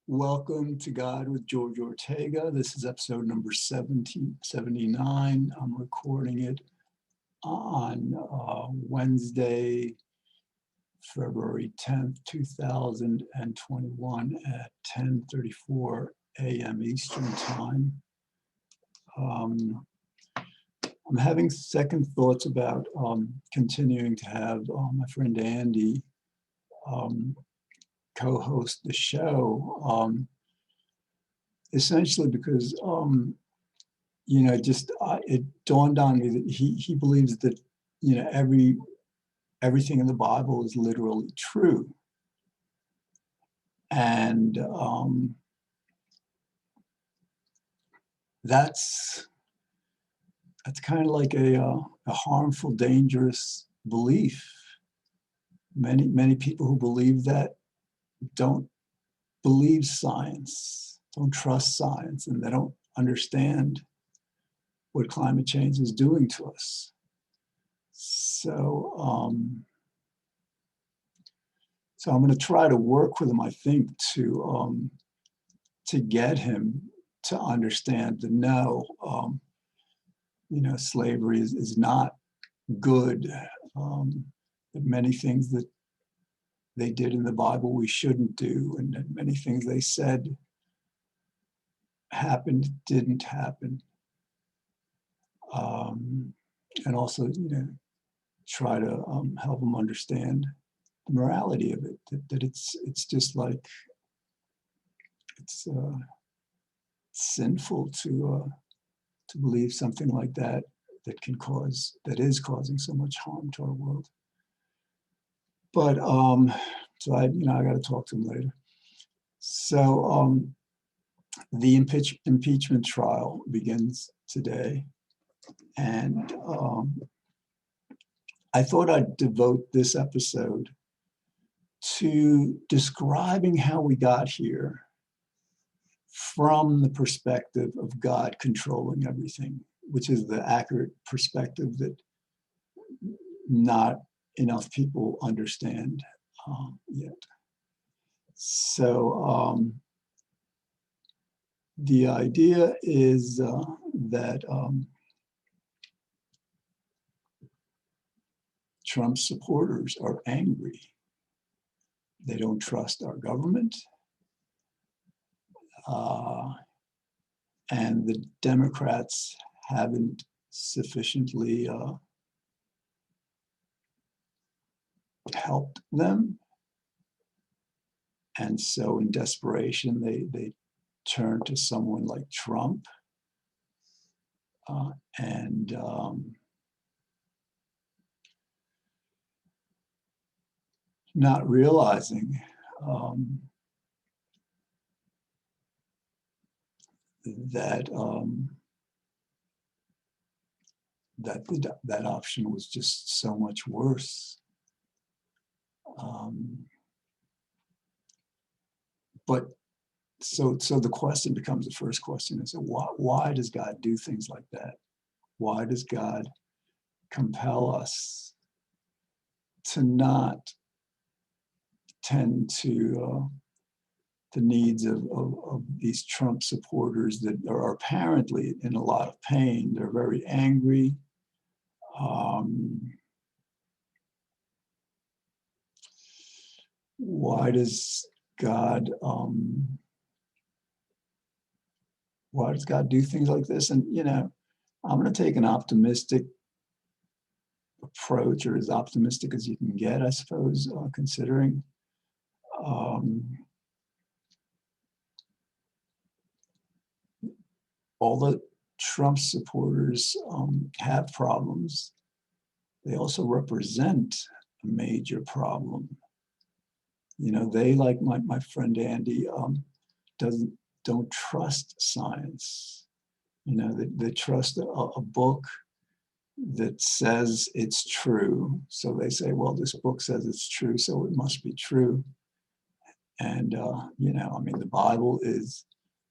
Welcome to God with George Ortega. This is episode number 1779. I'm recording it on Wednesday, February 10th, 2021 at 10:34 a.m. Eastern Time. I'm having second thoughts about continuing to have my friend Andy co-host the show, essentially because it dawned on me that he believes that everything in the Bible is literally true, and that's kind of like a harmful, dangerous belief. Many people who believe that don't believe science, don't trust science, and they don't understand what climate change is doing to us. So, so I'm going to try to work with him, I think, to get him to understand that no, slavery is not good. That many things that they did in the Bible we shouldn't do, and that many things they said happened didn't happen. And also, try to help them understand the morality of it. That it's just like it's sinful to believe something like that that is causing so much harm to our world. But so I got to talk to him later. So the impeachment trial begins today, and I thought I'd devote this episode to describing how we got here from the perspective of God controlling everything, which is the accurate perspective that not enough people understand yet. So the idea is that Trump supporters are angry. They don't trust our government. And the Democrats haven't sufficiently helped them. And so in desperation, they turn to someone like Trump. And not realizing that that option was just so much worse. But so the question becomes, the first question is, why does God do things like that? Why does God compel us to not tend to the needs of these Trump supporters that are apparently in a lot of pain? They're very angry. Why does God do things like this? And I'm going to take an optimistic approach, or as optimistic as you can get, I suppose, considering all the Trump supporters have problems. They also represent a major problem. They, like my friend Andy, don't trust science. They trust a book that says it's true. So they say, well, this book says it's true, so it must be true. And, the Bible is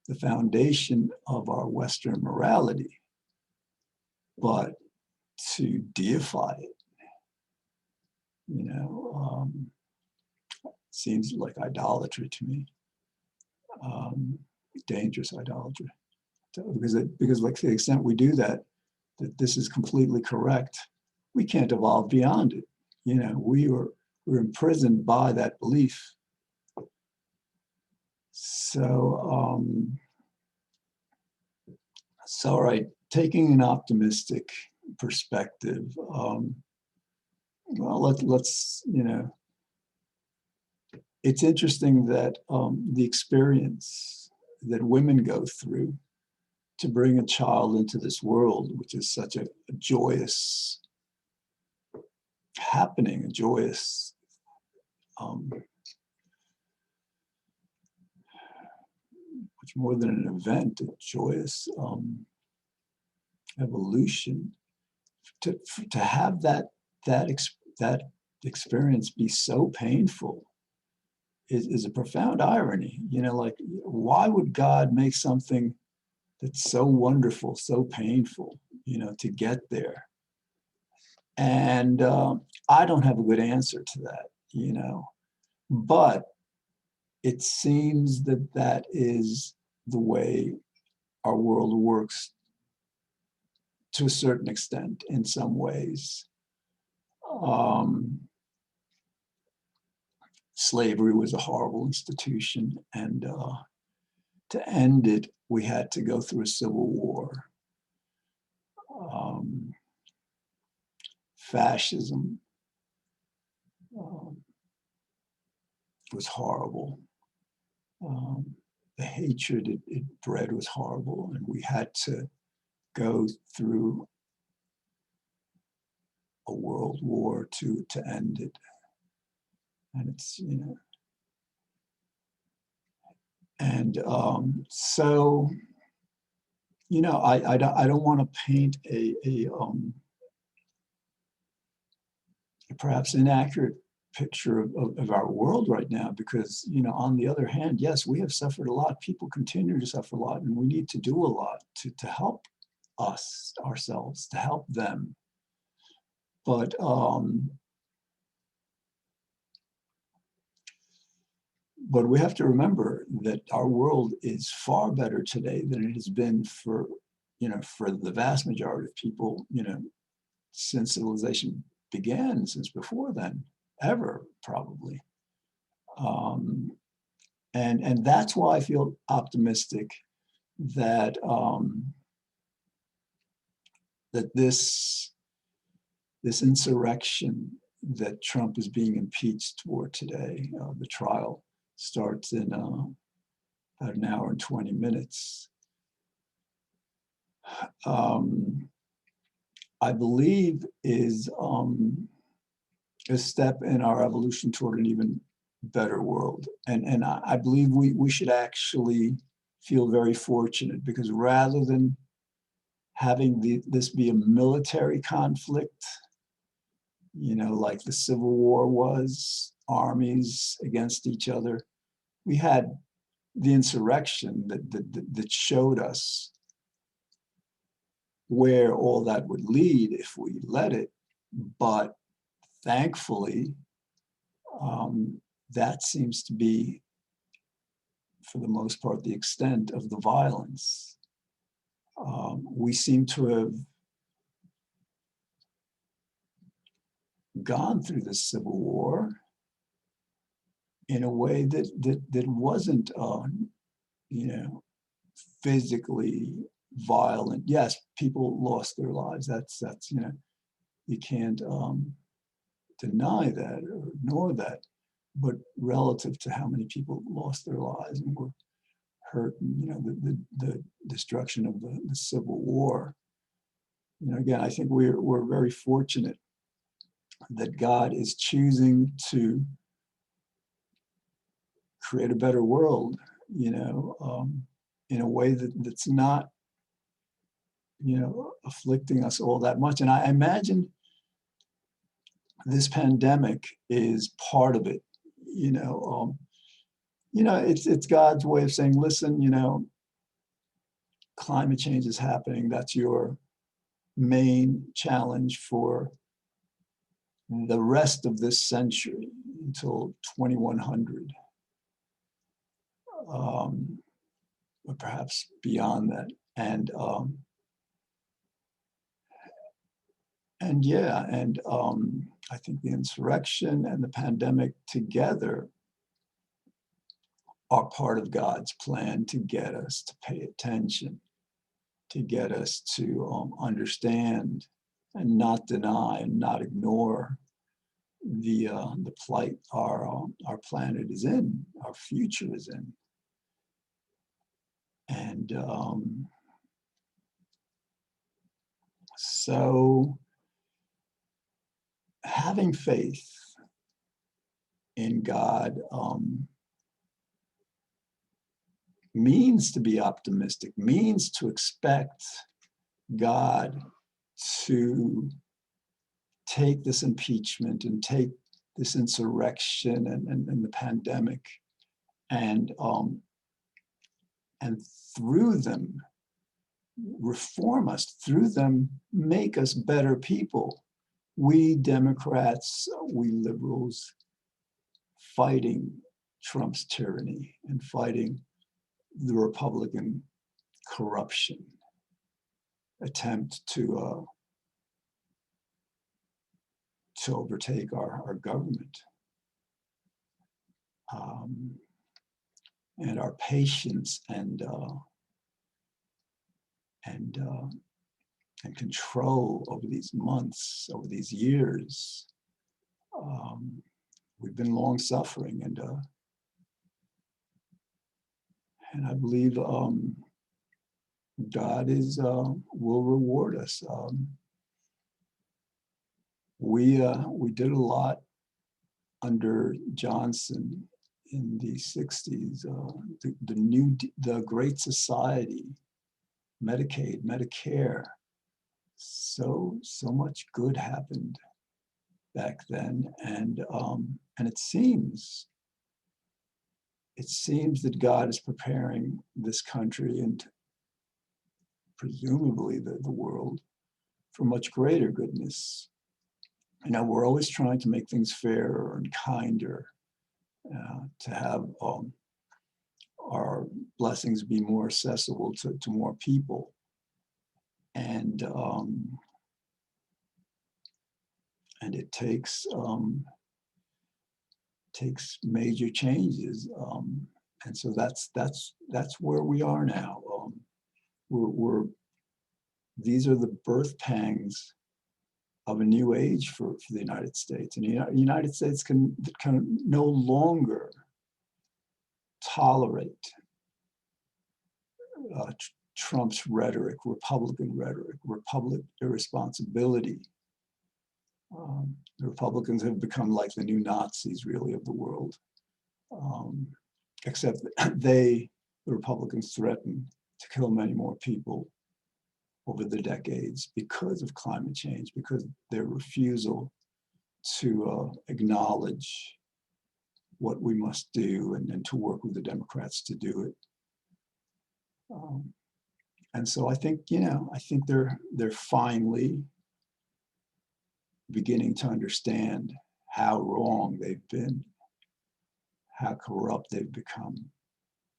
the foundation of our Western morality. But to deify it, seems like idolatry to me. um, dangerous idolatry. Because like to the extent we do that, that this is completely correct, we can't evolve beyond it. You know, we're imprisoned by that belief. So, all right, taking an optimistic perspective, well, let's, you know, it's interesting that the experience that women go through to bring a child into this world, which is such a joyous happening, a joyous much more than an event, a joyous evolution. To have that experience be so painful is a profound irony. You know, like, why would God make something that's so wonderful so painful? You know, to get there. And I don't have a good answer to that. You know, but it seems that that is the way our world works to a certain extent in some ways. Slavery was a horrible institution, and to end it, we had to go through a civil war. Fascism was horrible. The hatred it bred was horrible, and we had to go through a world war to end it. And it's, you know, and so, you know, I don't want to paint a perhaps inaccurate picture of our world right now, because, you know, on the other hand, yes, we have suffered a lot. People continue to suffer a lot, and we need to do a lot to help us, ourselves, to help them. But we have to remember that our world is far better today than it has been for, you know, for the vast majority of people, you know, since civilization began, since before then, ever, probably. And that's why I feel optimistic that that this insurrection that Trump is being impeached for today, the trial starts in about an hour and 20 minutes. I believe is a step in our evolution toward an even better world. And I believe we should actually feel very fortunate, because rather than having this be a military conflict, you know, like the Civil War was, armies against each other, we had the insurrection that showed us where all that would lead if we let it. But thankfully, that seems to be, for the most part, the extent of the violence. We seem to have gone through the Civil War in a way that wasn't, you know, physically violent. Yes, people lost their lives. That's you know, you can't deny that or ignore that. But relative to how many people lost their lives and were hurt, and, you know, the destruction of the Civil War, you know, again, I think we're very fortunate that God is choosing to create a better world, you know, in a way that's not, you know, afflicting us all that much. And I imagine this pandemic is part of it. You know, it's God's way of saying, listen, you know, climate change is happening. That's your main challenge for the rest of this century until 2100. but perhaps beyond that. And yeah, and I think the insurrection and the pandemic together are part of God's plan to get us to pay attention, to get us to understand and not deny and not ignore the plight our planet is in, our future is in. And so having faith in God means to be optimistic, means to expect God to take this impeachment and take this insurrection and the pandemic and through them reform us, through them make us better people. We Democrats, we liberals, fighting Trump's tyranny and fighting the Republican corruption, attempt to overtake our government. And our patience and control over these months, over these years. We've been long suffering, and I believe God will reward us. We did a lot under Johnson in the 60s. The Great Society, Medicaid, Medicare. So much good happened back then, and it seems that God is preparing this country and presumably the world for much greater goodness. You know, we're always trying to make things fairer and kinder, to have our blessings be more accessible to more people. And it takes major changes, and so that's where we are now. These are the birth pangs of a new age for the United States, and the United States can no longer tolerate Trump's rhetoric, Republican rhetoric, Republican irresponsibility. The Republicans have become like the new Nazis, really, of the world. Except the Republicans, threaten to kill many more people over the decades because of climate change, because their refusal to acknowledge what we must do and to work with the Democrats to do it. And so I think they're finally beginning to understand how wrong they've been, how corrupt they've become,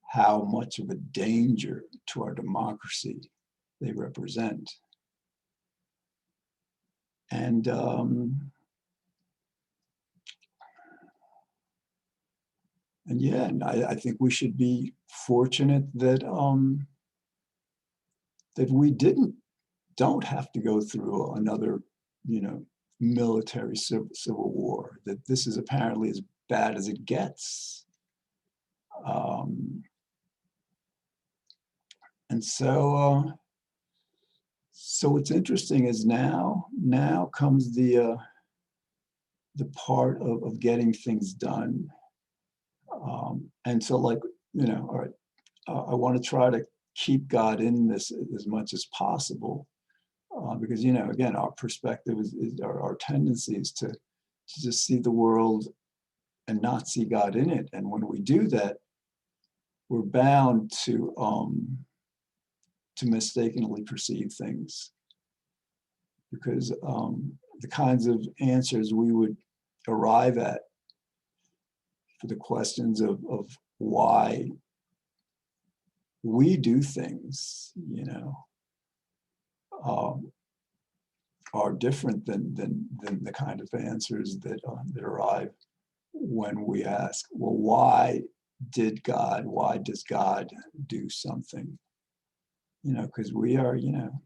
how much of a danger to our democracy they represent. And I think we should be fortunate that that we don't have to go through another, military civil war. That this is apparently as bad as it gets. And so what's interesting is now comes the part of getting things done. And so, all right, I want to try to keep God in this as much as possible, because again, our perspective is our tendency is to just see the world and not see God in it. And when we do that, we're bound to mistakenly perceive things, because the kinds of answers we would arrive at for the questions of why we do things, you know, um, are different than the kind of answers that arrive when we ask, well, why does God do something? You know, because we are, you know,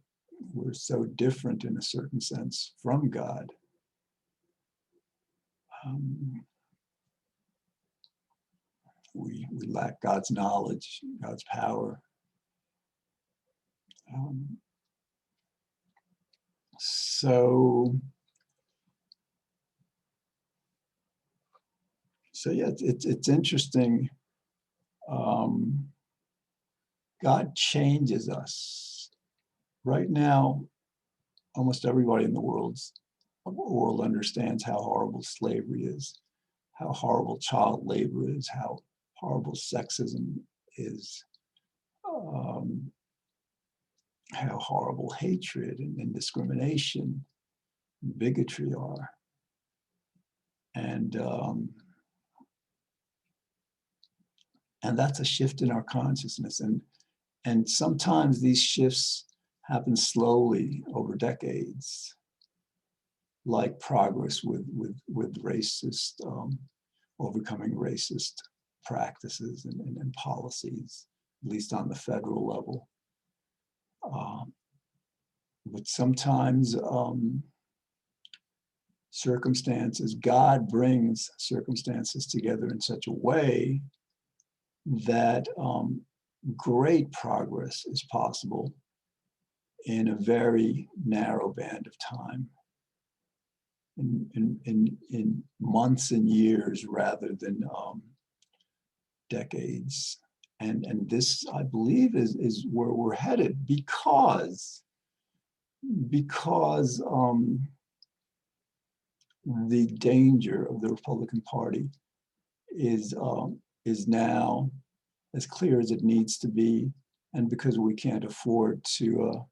we're so different in a certain sense from God. Um, we lack God's knowledge, God's power. Um, so, so yeah, it's interesting. Um, God changes us. Right now, almost everybody in the world understands how horrible slavery is, how horrible child labor is, how horrible sexism is, um, how horrible hatred and discrimination, and bigotry are, and that's a shift in our consciousness, and sometimes these shifts happen slowly over decades, like progress with racist, overcoming racist practices and policies, at least on the federal level. Um, but sometimes God brings circumstances together in such a way that great progress is possible in a very narrow band of time, in months and years rather than decades. And this, I believe, is where we're headed because the danger of the Republican Party is now as clear as it needs to be, and because we can't afford to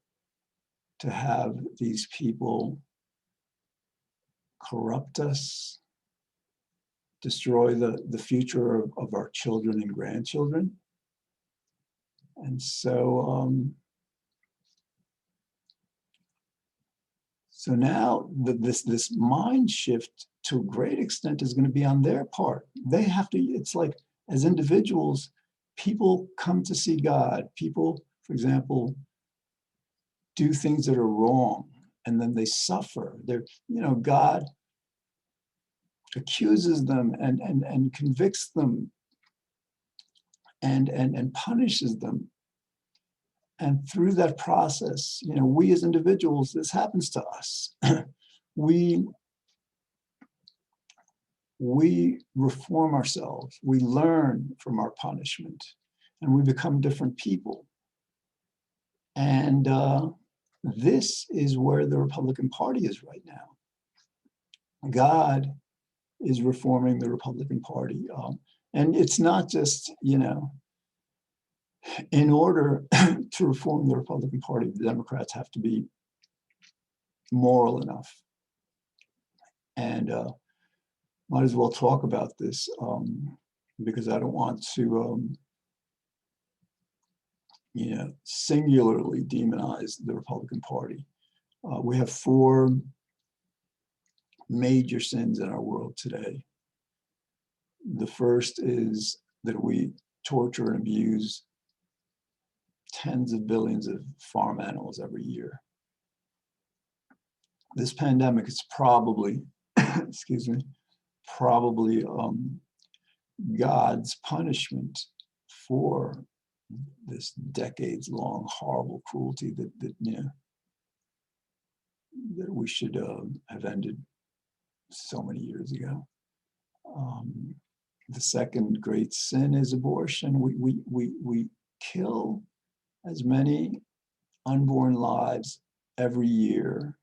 have these people corrupt us, destroy the future of our children and grandchildren. And so now this mind shift to a great extent is going to be on their part. They have to, it's like, as individuals, people come to see God. People, for example, do things that are wrong, and then they suffer. God accuses them and convicts them and punishes them. And through that process, we as individuals, this happens to us. we reform ourselves, we learn from our punishment, and we become different people. And this is where the Republican Party is right now. God is reforming the Republican Party. And it's not just, in order to reform the Republican Party, the Democrats have to be moral enough. And might as well talk about this because I don't want to, singularly demonize the Republican Party. We have 4 major sins in our world today. The first is that we torture and abuse tens of billions of farm animals every year. This pandemic is probably, excuse me, probably God's punishment for this decades-long horrible cruelty that we should have ended so many years ago. The second great sin is abortion. We kill as many unborn lives every year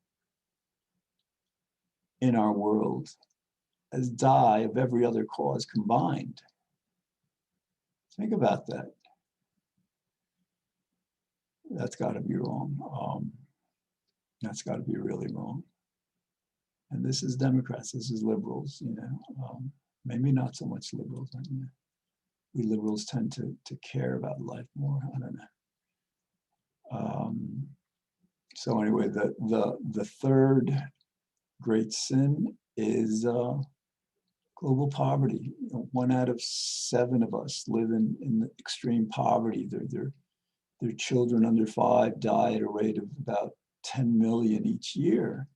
in our world as die of every other cause combined. Think about that. That's got to be wrong. That's got to be really wrong. And this is Democrats, this is liberals, maybe not so much liberals. we liberals tend to care about life more. I don't know. So anyway, the third great sin is global poverty. You know, 1 out of 7 of us live in extreme poverty. Their children under 5 die at a rate of about 10 million each year,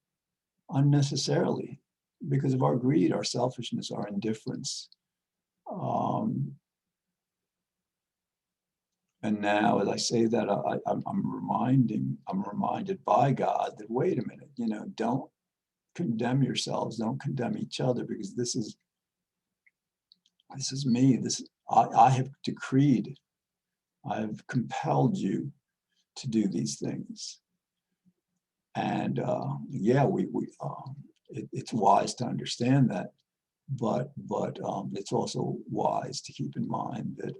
unnecessarily, because of our greed, our selfishness, our indifference. And now, as I say that, I'm reminded by God that, wait a minute, you know, don't condemn yourselves, don't condemn each other, because this is me. I have decreed, I have compelled you to do these things. And yeah, it's wise to understand that, but it's also wise to keep in mind that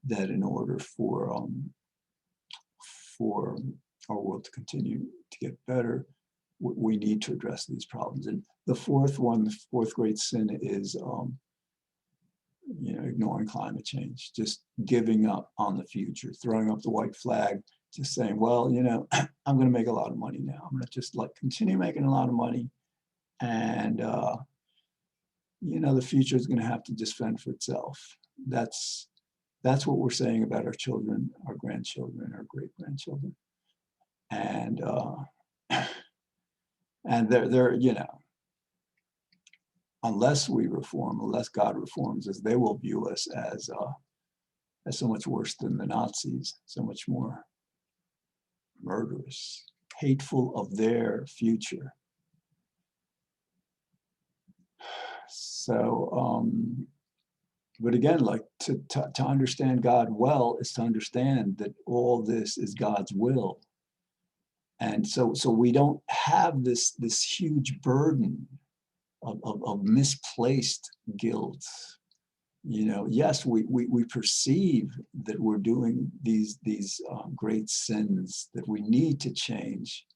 that in order for our world to continue to get better, we need to address these problems. And the fourth great sin is you know, ignoring climate change, just giving up on the future, throwing up the white flag, just saying, well, you know, I'm going to make a lot of money now. I'm going to just like continue making a lot of money, and you know, the future is going to have to just fend for itself. That's what we're saying about our children, our grandchildren, our great grandchildren, and and they're you know, unless we reform, unless God reforms us, they will view us as so much worse than the Nazis, so much more murderous, hateful of their future. So, but again, like to understand God well is to understand that all this is God's will. And so we don't have this huge burden of misplaced guilt. You know, yes, we perceive that we're doing these great sins that we need to change,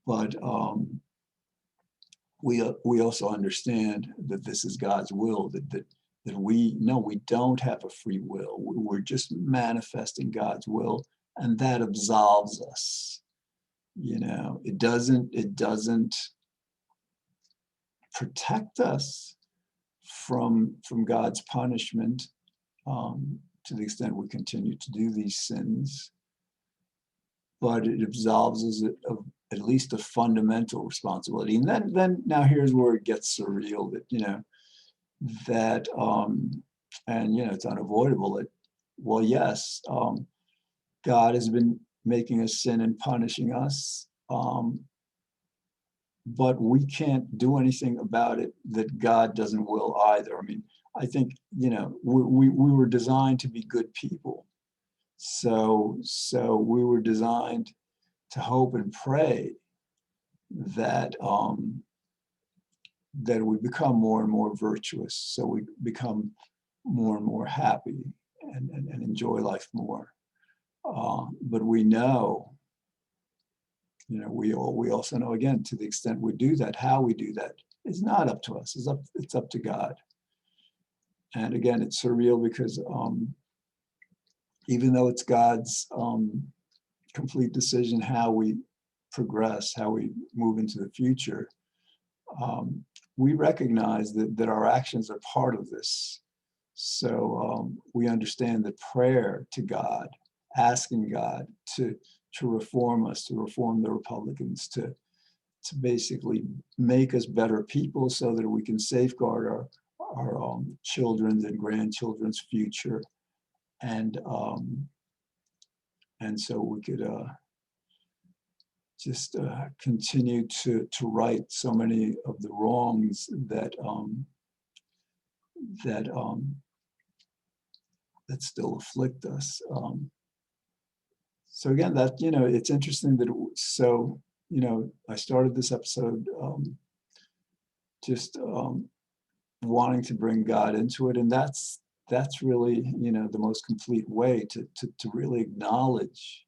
but we also understand that this is God's will. That we know we don't have a free will. We're just manifesting God's will, and that absolves us. You know, it doesn't protect us from God's punishment to the extent we continue to do these sins, but it absolves us of at least a fundamental responsibility. And then now here's where it gets surreal, that, you know, that and you know, it's unavoidable that, well, yes, God has been making us sin and punishing us, but we can't do anything about it that God doesn't will either. I mean, I think, you know, we were designed to be good people. So we were designed to hope and pray that that we become more and more virtuous, so we become more and more happy and enjoy life more. But we know, you know, we also know, again, to the extent we do that, how we do that is not up to us. It's up to God. And again, it's surreal because even though it's God's complete decision how we progress, how we move into the future, we recognize that our actions are part of this. So we understand that prayer to God, asking God to reform us, to reform the Republicans, to basically make us better people so that we can safeguard our children's and grandchildren's future, and so we could just continue to right so many of the wrongs that that still afflict us. So again, that, you know, it's interesting that so, you know, I started this episode just wanting to bring God into it, and that's really, you know, the most complete way to really acknowledge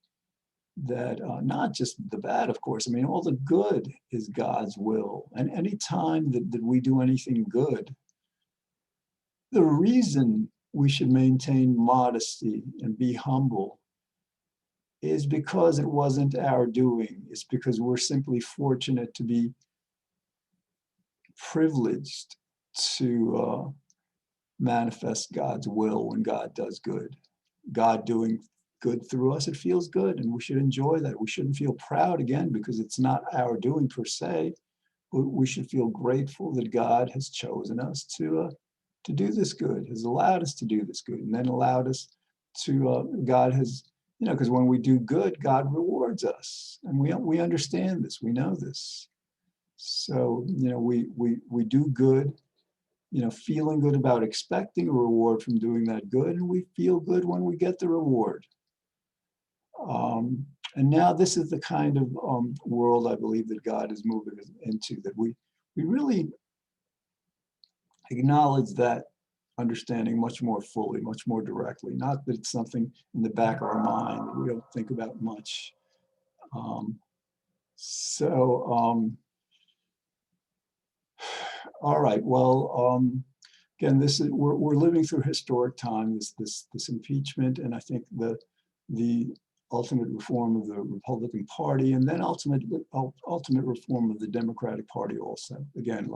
that not just the bad, of course. I mean, all the good is God's will, and any time that we do anything good, the reason we should maintain modesty and be humble is because it wasn't our doing. It's because we're simply fortunate to be privileged to manifest God's will when God does good. God doing good through us, it feels good, and we should enjoy that. We shouldn't feel proud again because it's not our doing per se. We should feel grateful that God has chosen us to do this good, has allowed us to do this good, and then allowed us to, God has, because when we do good, God rewards us. And we understand this, we know this. So, we do good, feeling good about expecting a reward from doing that good, and we feel good when we get the reward. And now this is the kind of world I believe that God is moving us into, that we really acknowledge that understanding much more fully, much more directly. Not that it's something in the back of our mind that we don't think about much. All right, well, again, this is we're living through historic times, this impeachment, and I think the ultimate reform of the Republican Party, and then ultimate reform of the Democratic Party also. Again,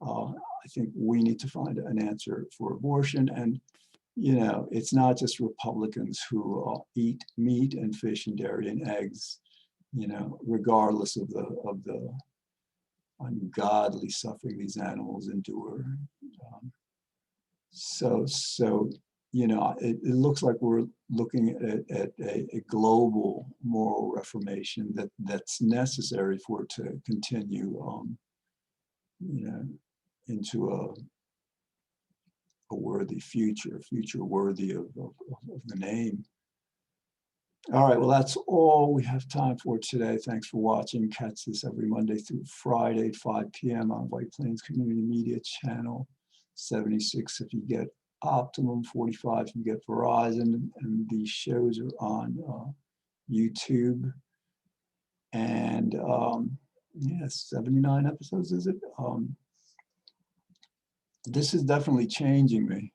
I think we need to find an answer for abortion, and it's not just Republicans who eat meat and fish and dairy and eggs, regardless of the ungodly suffering these animals endure. It looks like we're looking at a global moral reformation that's necessary for it to continue, into a worthy future worthy of the name. All right, well, that's all we have time for today. Thanks for watching. Catch this every Monday through Friday, 5 p.m. on White Plains Community Media Channel 76 if you get Optimum, 45 if you get Verizon, and these shows are on YouTube. And 79 episodes, is it? This is definitely changing me.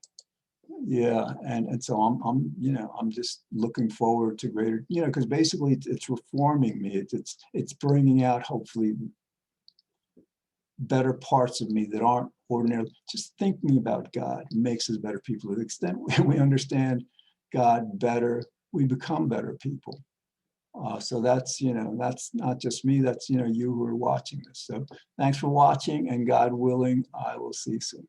Yeah, and so I'm just looking forward to greater, because basically it's reforming me. It's bringing out hopefully better parts of me that aren't ordinarily. Just thinking about God makes us better people. To the extent we understand God better, we become better people. So that's not just me. That's you who are watching this. So thanks for watching, and God willing, I will see you soon.